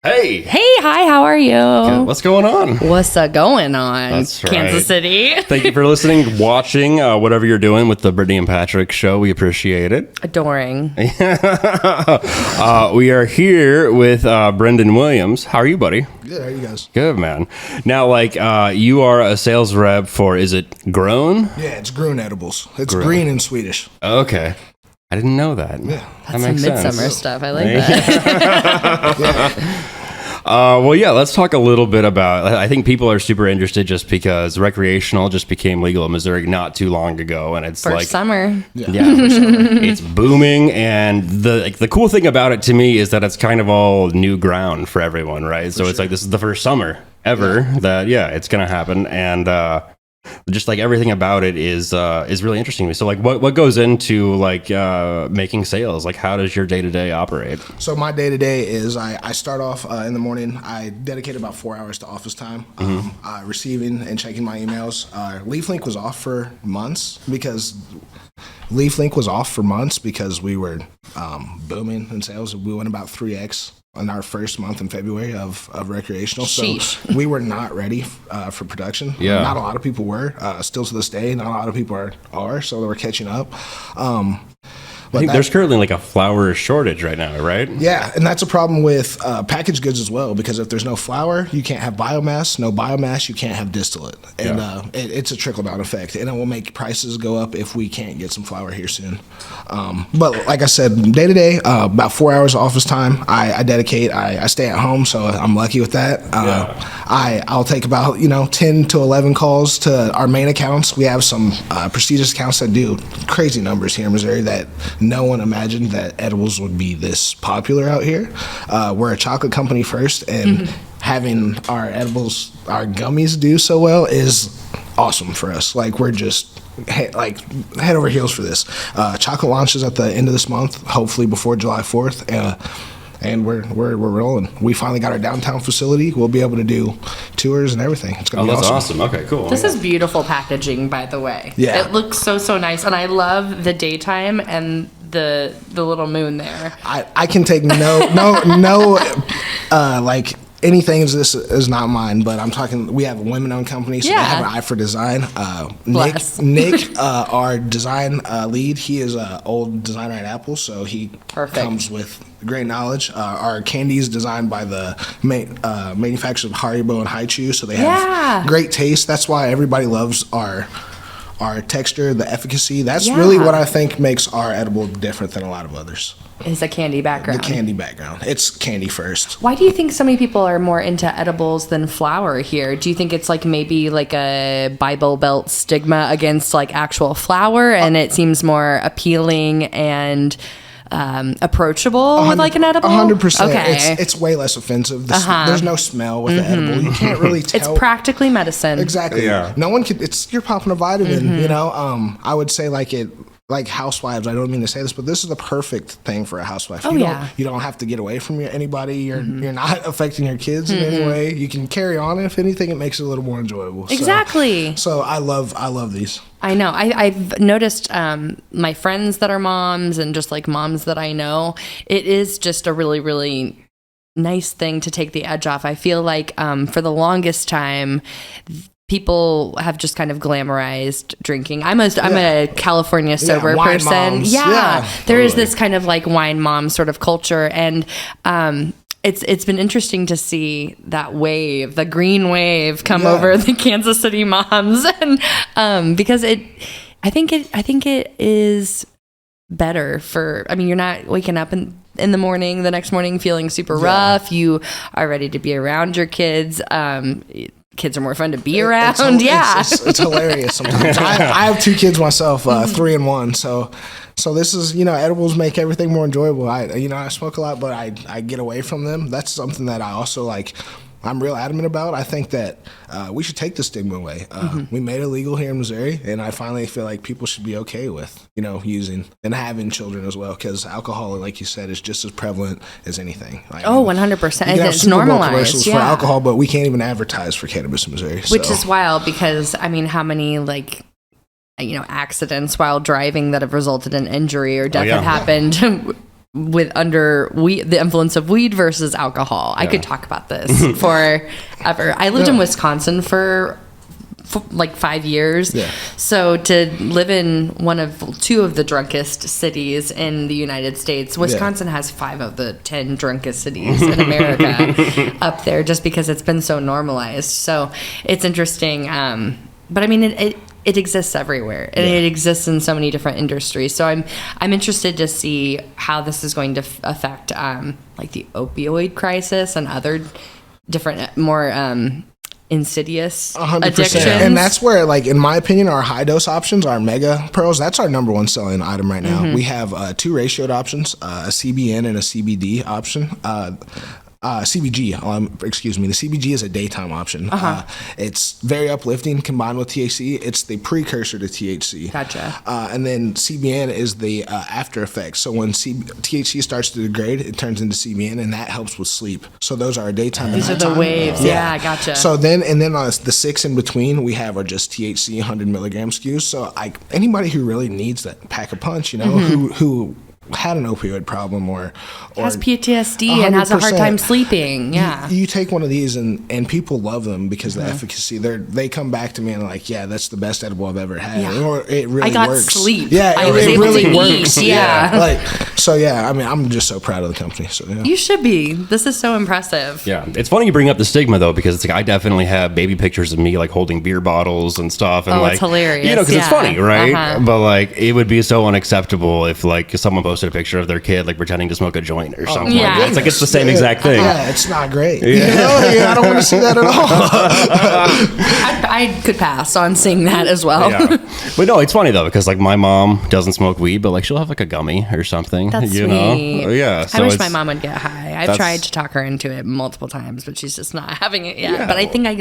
Hey! Hey, hi, how are you? Good. What's going on? What's going on, That's right. Kansas City? Thank you for listening, watching, whatever you're doing with the Brittany and Patrick show. We appreciate it. Adoring. We are here with Brendan Williams. How are you, buddy? Good, how are you guys? Good, man. Now, you are a sales rep for, is it Gron? Yeah, it's Gron edibles. It's green in Swedish. Okay. I didn't know that. Yeah. That's that makes some midsummer sense. stuff. I like that. Let's talk a little bit about, I think people are super interested just because recreational just became legal in Missouri not too long ago. And it's For summer. it's booming. And the cool thing about it to me is that it's kind of all new ground for everyone, right? So it's like, this is the first summer ever that, it's going to happen. And, just like everything about it is really interesting to me. So what goes into making sales? Like, how does your day-to-day operate? So my day-to-day is I start off in the morning. I dedicate about 4 hours to office time, receiving and checking my emails. LeafLink was off for months because we were booming in sales. We went about 3x in our first month in February of recreational. Sheesh. So we were not ready for production. Yeah. Not a lot of people were. Still to this day, not a lot of people are. So they were catching up. I think there's currently a flour shortage right now, right? Yeah, and that's a problem with packaged goods as well, because if there's no flour, you can't have biomass. No biomass, you can't have distillate. And it's a trickle-down effect, and it will make prices go up if we can't get some flour here soon. But like I said, day-to-day, about 4 hours of office time, I dedicate. I stay at home, so I'm lucky with that. I'll take about 10 to 11 calls to our main accounts. We have some prestigious accounts that do crazy numbers here in Missouri that no one imagined that edibles would be this popular out here. We're a chocolate company first, and having our edibles, our gummies do so well is awesome for us. We're just head over heels for this. Chocolate launches at the end of this month, hopefully before July 4th. And we're rolling. We finally got our downtown facility. We'll be able to do tours and everything. It's gonna be that's awesome. Okay, cool. This is beautiful packaging, by the way. Yeah. It looks so nice. And I love the daytime and the little moon there. I can take anything this is not mine, but I'm talking, we have a women-owned company, so they have an eye for design. Nick, our design lead, he is an old designer at Apple, so he comes with great knowledge. Our candy is designed by the manufacturers of Haribo and Haichu, so they have great taste. That's why everybody loves our texture, the efficacy. That's really what I think makes our edible different than a lot of others. Is a candy background. The candy background. It's candy first. Why do you think so many people are more into edibles than flour here? Do you think it's maybe a Bible Belt stigma against actual flour, and it seems more appealing and approachable with an edible? 100%. Okay. It's way less offensive. There's no smell with the edible. You can't really tell. It's practically medicine. Exactly. Yeah. No one could. You're popping a vitamin. I would say like housewives, I don't mean to say this, but this is the perfect thing for a housewife. You don't have to get away from anybody. You're not affecting your kids in any way. You can carry on. If anything, it makes it a little more enjoyable. Exactly. So I love these. I know. I've noticed my friends that are moms and just moms that I know, it is just a really, really nice thing to take the edge off. I feel like for the longest time, people have just kind of glamorized drinking. I'm a California sober person. Moms. There is this kind of wine mom sort of culture, and it's been interesting to see that wave, the green wave, come over the Kansas City moms, and because I think it is better for. I mean, you're not waking up in the morning, the next morning, feeling super rough. You are ready to be around your kids. Kids are more fun to be around. It's hilarious sometimes. I have 2 kids myself, 3 and 1. So this is, edibles make everything more enjoyable. I smoke a lot, but I get away from them. That's something that I also I'm real adamant about. I think that we should take the stigma away. We made it legal here in Missouri, and I finally feel like people should be okay with, using and having children as well, because alcohol, like you said, is just as prevalent as anything. 100%. It's Super Bowl normalized. commercials for alcohol, but we can't even advertise for cannabis in Missouri. Which is wild, because, how many, accidents while driving that have resulted in injury or death have happened the influence of weed versus alcohol. I could talk about this forever. I lived in Wisconsin for like 5 years. Yeah. So to live in two of the drunkest cities in the United States, Wisconsin has 5 of the 10 drunkest cities in America up there, just because it's been so normalized. So it's interesting. But I mean, it exists everywhere, and it exists in so many different industries. So I'm interested to see how this is going to affect like the opioid crisis and other different more insidious 100%. addictions. And that's where, like, in my opinion, our high dose options, our mega pearls, that's our number one selling item right now. We have 2 ratioed options, a CBN and a CBD option. CBG, excuse me. The CBG is a daytime option. It's very uplifting combined with THC. It's the precursor to THC. Gotcha. And then CBN is the after effects. So when THC starts to degrade, it turns into CBN, and that helps with sleep. So those are daytime. These are the waves. Yeah, gotcha. So then on the 6 in between, we have are just THC 100 milligram SKUs. So anybody who really needs that pack a punch, who had an opioid problem or has PTSD and has a hard time sleeping. Yeah. You take one of these and people love them because of the efficacy. They come back to me and like, yeah, that's the best edible I've ever had. Yeah. Or it really works. I got sleep. Yeah, I was able to eat. Yeah. I mean, I'm just so proud of the company. So yeah. You should be. This is so impressive. Yeah. It's funny you bring up the stigma though, because it's like I definitely have baby pictures of me like holding beer bottles and stuff. And it's hilarious. Because it's funny, right? But like it would be so unacceptable if like someone posted a picture of their kid like pretending to smoke a joint or something. Yeah. It's like it's the same exact thing. Yeah, it's not great. I don't want to see that at all. I could pass on seeing that as well. Yeah. But no, it's funny though, because like my mom doesn't smoke weed, but like she'll have like a gummy or something. That's sweet. Yeah. So I wish my mom would get high. I've tried to talk her into it multiple times, but she's just not having it yet. Yeah. But I think I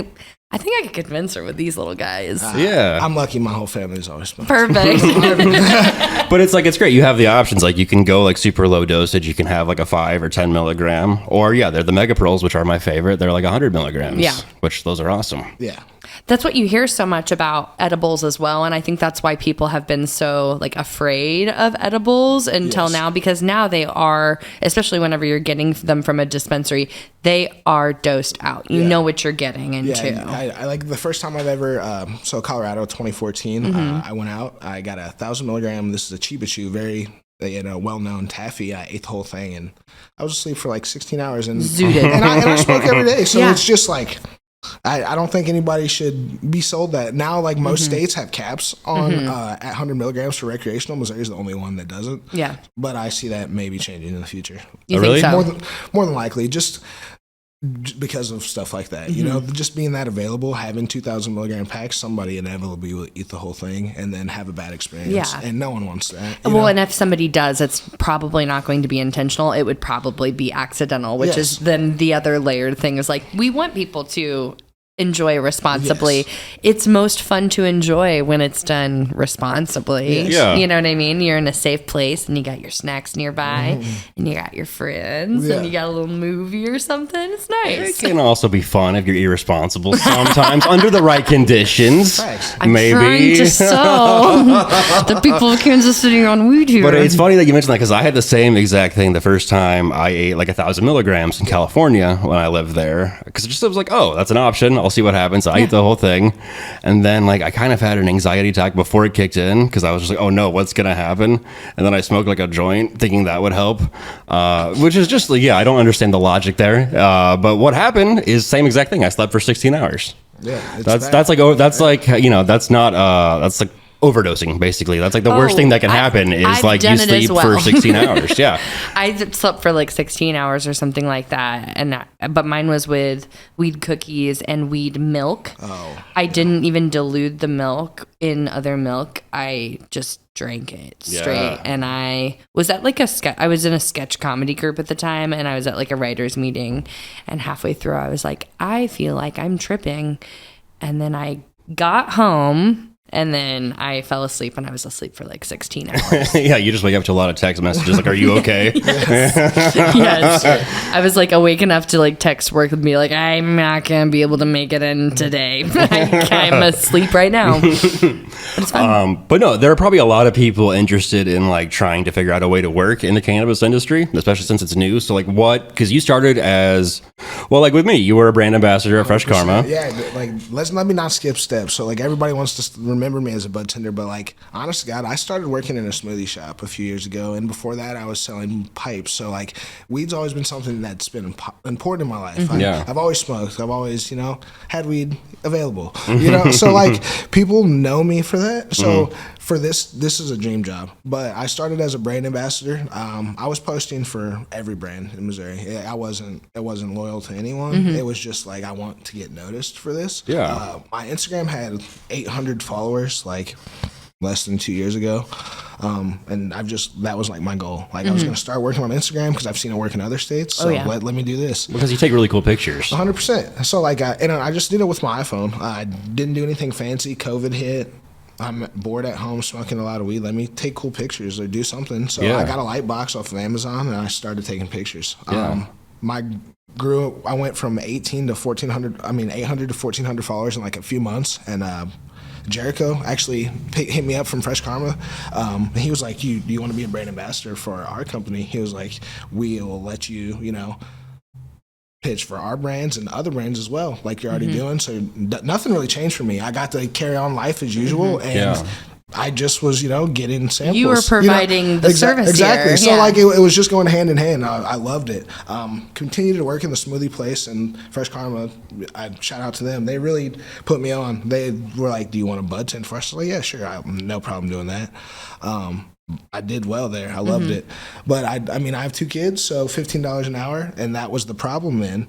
could convince her with these little guys. I'm lucky my whole family's always smoked. Perfect. But it's great. You have the options. Like you can go like super low dosage. You can have like a 5 or 10 milligram. Or they're the mega pearls, which are my favorite. They're like 100 milligrams. Yeah. Which those are awesome. Yeah. That's what you hear so much about edibles as well. And I think that's why people have been so like afraid of edibles until now, because now they are, especially whenever you're getting them from a dispensary, they are dosed out. You know what you're getting into. Yeah, I like the first time I've ever, Colorado 2014, I went out, I got 1,000 milligram. This is a Chiba Chew, very well-known taffy. I ate the whole thing and I was asleep for like 16 hours and I smoke every day. So it's just like, I don't think anybody should be sold that. Now, like most states have caps on at 100 milligrams for recreational. Missouri's the only one that doesn't. Yeah. But I see that maybe changing in the future. You think so? More than likely, just because of stuff like that. You know, just being that available, having 2,000 milligram packs, somebody inevitably will eat the whole thing and then have a bad experience. Yeah. And no one wants that. You know? And if somebody does, it's probably not going to be intentional. It would probably be accidental, which is then the other layered thing is like, we want people to enjoy responsibly. It's most fun to enjoy when it's done responsibly. You know what I mean? You're in a safe place and you got your snacks nearby and you got your friends and you got a little movie or something. It's nice. It can also be fun if you're irresponsible sometimes under the right conditions. I'm trying to sell the people of Kansas City on weed here. But it's funny that you mentioned that because I had the same exact thing the first time I ate like 1,000 milligrams in California when I lived there. Because it was like, oh, that's an option. I'll see what happens. I ate the whole thing. And then like I kind of had an anxiety attack before it kicked in because I was just like, oh no, what's going to happen? And then I smoked like a joint thinking that would help, which is just like, I don't understand the logic there. But what happened is same exact thing. I slept for 16 hours. Yeah. That's like overdosing, basically. That's like the worst thing that can happen is like you sleep for 16 hours. Yeah. I slept for like 16 hours or something like that. But mine was with weed cookies and weed milk. I didn't even dilute the milk in other milk. I just drank it straight. And I was at like I was in a sketch comedy group at the time, and I was at like a writer's meeting, and halfway through I was like, I feel like I'm tripping. And then I got home And then I fell asleep, and I was asleep for like 16 hours. Yeah, you just wake up to a lot of text messages like, "Are you okay?" Yes. I was like awake enough to like text work with me like, I'm not gonna be able to make it in today. I'm asleep right now. But it's fun. But no, there are probably a lot of people interested in like trying to figure out a way to work in the cannabis industry, especially since it's new. So like because you started as, well, like with me, you were a brand ambassador at Fresh Karma. Yeah, like let me not skip steps. So like everybody wants to remember me as a bud tender, but like honest to God, I started working in a smoothie shop a few years ago, and before that I was selling pipes. So like weed's always been something that's been important in my life. I've always smoked. I've always, had weed available. So like people know me for that. So for this is a dream job. But I started as a brand ambassador. I was posting for every brand in Missouri. It wasn't loyal to anyone. It was just like I want to get noticed for this. Yeah. My Instagram had 800 followers like less than 2 years ago. And that was like my goal. Like I was going to start working on Instagram because I've seen it work in other states. So let me do this. Because you take really cool pictures. 100%. So like, I just did it with my iPhone. I didn't do anything fancy. COVID hit. I'm bored at home smoking a lot of weed. Let me take cool pictures or do something. So I got a light box off of Amazon and I started taking pictures. I went from 800 to 1,400 followers in like a few months. And, Jericho actually hit me up from Fresh Karma. He was like, do you want to be a brand ambassador for our company? He was like, we'll let you, pitch for our brands and other brands as well, like you're already doing. So nothing really changed for me. I got to carry on life as usual. And I just was, getting samples. You were providing the service exactly. here. So like it was just going hand in hand. I loved it. Continued to work in the smoothie place and Fresh Karma. I shout out to them. They really put me on. They were like, "Do you want a bud tend for us?" I was like, "Yeah, sure. I have no problem doing that." I did well there. I loved it. But I have 2 kids, so $15 an hour, and that was the problem then.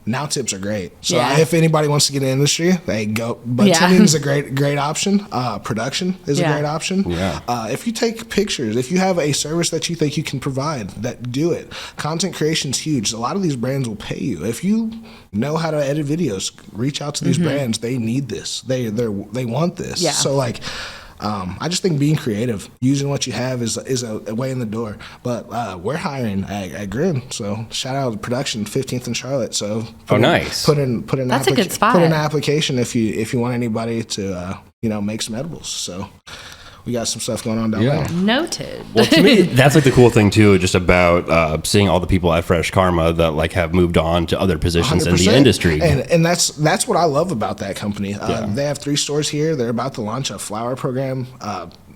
Now tips are great. So if anybody wants to get in the industry, they go. Bud tending is a great option. Production is a great option. Yeah. If you take pictures, if you have a service that you think you can provide, do it. Content creation is huge. A lot of these brands will pay you. If you know how to edit videos, reach out to these brands. They need this. They want this. Yeah. So like, I just think being creative, using what you have is a way in the door. But we're hiring at Gron, so shout out to production, 15th and Charlotte. So nice. That's a good spot. Put in an application if you want anybody to make some edibles. So we got some stuff going on down there. Noted. Well, to me, that's like the cool thing too, just about seeing all the people at Fresh Karma that like have moved on to other positions 100%. In the industry. And that's what I love about that company. They have 3 stores here. They're about to launch a flower program.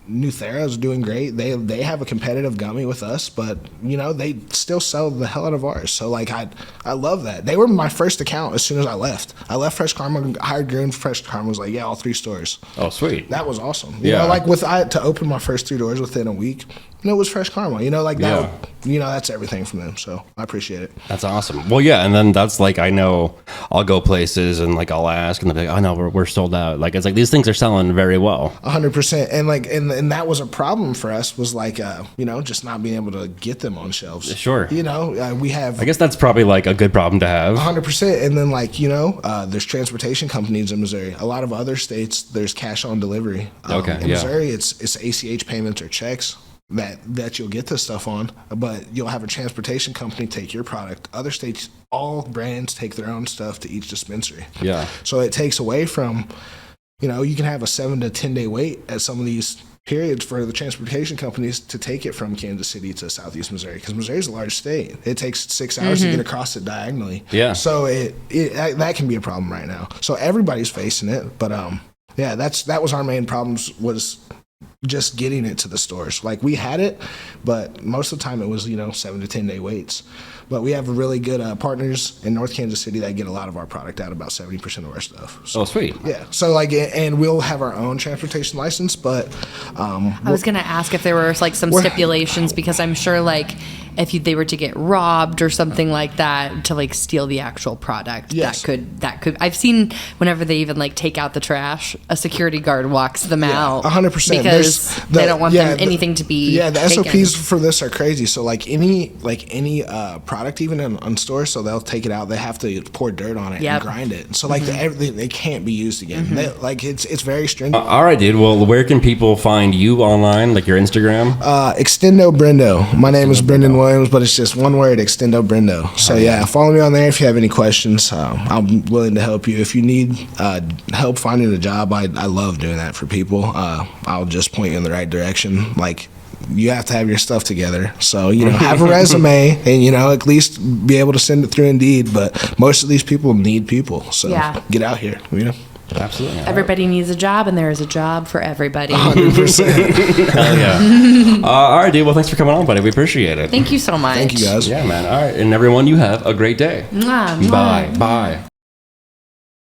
Nuthera is doing great. They have a competitive gummy with us, but they still sell the hell out of ours. So like I love that. They were my first account as soon as I left. I left Fresh Karma, hired Gron. Fresh Karma was like, all 3 stores. Oh, sweet. That was awesome. To open my first 3 doors within a week. It was Fresh Karma. That's everything from them. So I appreciate it. That's awesome. Well, yeah, and then that's like, I know I'll go places and like I'll ask and they'll be like, "Oh no, we're sold out." Like it's like these things are selling very well. 100%. And like and that was a problem for us, was like just not being able to get them on shelves. Sure. We have. I guess that's probably like a good problem to have. 100%. And then like there's transportation companies in Missouri. A lot of other states there's cash on delivery. In Missouri it's ACH payments or checks that you'll get this stuff on, but you'll have a transportation company take your product. Other states, all brands take their own stuff to each dispensary. Yeah. So it takes away from, you can have a 7 to 10 day wait at some of these periods for the transportation companies to take it from Kansas City to Southeast Missouri, because Missouri is a large state. It takes 6 hours to get across it diagonally. Yeah. So that can be a problem right now. So everybody's facing it, but that was our main problems, was just getting it to the stores. Like we had it, but most of the time it was 7 to 10 day waits. But we have really good partners in North Kansas City that get a lot of our product out, about 70% of our stuff. So, sweet. Yeah. So like, and we'll have our own transportation license, but I was gonna ask if there were like some stipulations, because I'm sure like if they were to get robbed or something like that, to like steal the actual product. Yes. That could. I've seen whenever they even like take out the trash, a security guard walks them out. 100%. Because they don't want anything to be. Yeah, the taken. SOPs for this are crazy. So like any product, even on stores, so they'll take it out. They have to pour dirt on it and grind it. So like everything, they can't be used again. They, like it's very stringent. All right, dude. Well, where can people find you online? Like your Instagram? Extendo Brendo. My name is Brendan Williams, but it's just one word, Extendo Brendo. So yeah, follow me on there if you have any questions. I'm willing to help you. If you need help finding a job, I love doing that for people. I'll just point you in the right direction. Like, you have to have your stuff together. So, have a resume and, at least be able to send it through Indeed. But most of these people need people. So get out here, Absolutely. Everybody needs a job, and there is a job for everybody. 100%. Hell yeah. All right, dude. Well, thanks for coming on, buddy. We appreciate it. Thank you so much. Thank you, guys. Yeah, man. All right. And everyone, you have a great day. Mwah, mwah. Bye. Bye.